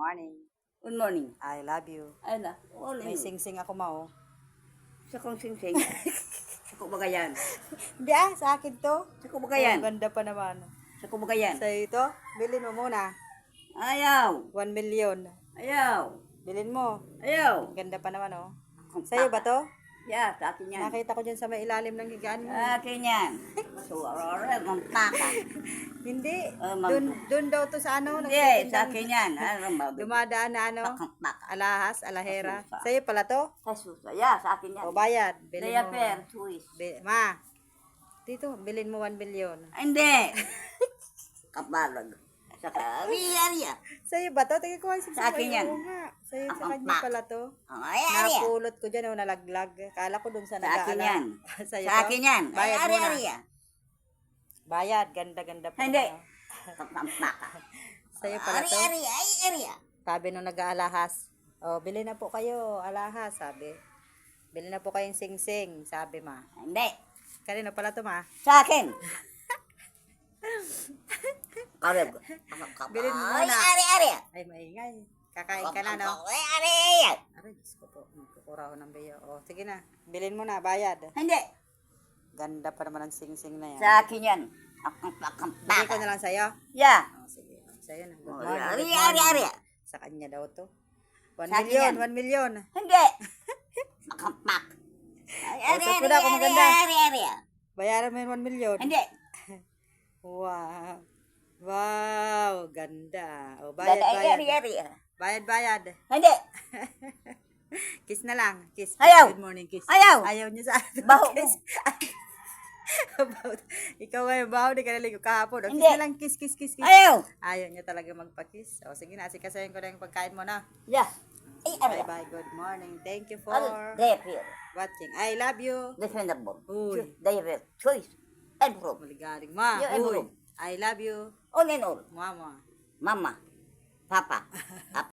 Morning. Good morning. I love you. Ay na, wala May yun. sing-sing ako mao. Sa kong sing-sing. Sa kubagayan. Hindi sa akin to. Sa kubagayan. Oh, ganda pa naman. Sa kubagayan. Sa'yo ito, bilhin mo muna. Ayaw. 1 million. Ayaw. Bilhin mo. Ayaw. Ganda pa naman oh. Sa'yo ba to? Yeah, sa akin yan. Nakita ko dyan sa may ilalim ng higaan mo. Sa akin yan. So, ang paka. Hindi. Ma'am. Dun daw to sa ano. Hindi, sa nagtitindang- akin yan. Dumadaan na ano. Paka. Alahas, alahera. Asusa. Sa'yo pala to? Sa susa. Yeah, sa akin yan. O bayad. Bilhin Daya mo. per, Swiss. Ma. Dito, bilhin mo 1 million. Hindi. Kapalag. Saka, ariya. Sa'yo ba to? Tingin ko Sa akin yan. Oo nga. Sa'yo, sa Ang kanya pak. pala to. Ariya. Napulot ko dyan, nalaglag. Kala ko dun sa Sa akin nag-aala. yan. Sa'yo Sa to? akin yan. Bayad muna. Ariya. Bayad, ganda-ganda pa. Hindi. naman, oh. Ang paka. Sa'yo pala to. Ariya. Sabi nung nag-aalahas. Oh, bili na po kayo, alahas, sabi. Bili na po kayong sing-sing, sabi ma. Hindi. Kanino pala to ma? Sa akin. Karib. Bilhin mo muna. Ariya. Ay, maingay. Kakain ka na, no? Ariya. Aray, Diyos ko po. Magkukura ko ng bayo. Oh, sige na. Bilhin mo na, bayad. Hindi. Ganda pa naman ang sing-sing na yan. Sa akin yan. Bigay ko na lang sa'yo. Yeah. Oh, sige. Sa'yo na. Good Oh, morning. Good Ariya. morning. Sa kanya daw to. 1 Sa akin million, yan. 1 million. Hindi. Makampak. Usap ko na kung maganda. Ariya. Bayaran mo yung 1 million. Hindi. Wow. Wow, ganda. O, bayad, bayad. Ariya. Bayad, bayad. Hindi. Kiss na lang. Kiss. Ayaw. Good morning, kiss. Ayaw. Ayaw niya sa akin. Baho mo. Kiss. Ikaw ngayon, baho. Di ka naligo kahapon. O, kiss Hindi. na lang. Kiss, kiss, kiss, kiss. Ayaw. Ayaw niya talaga magpa-kiss. O, sige na. Sikasayin ko na yung pagkain mo na. Yeah. Ay, ariya. Bye-bye. Good morning. Thank you for Dayapir. watching. I love you. Defendable. Uy. Dayapir. Choice. And proof. Maligaring ma. Yeah, I Uy. know. I love you. All in all. Mama. Mama. Papa.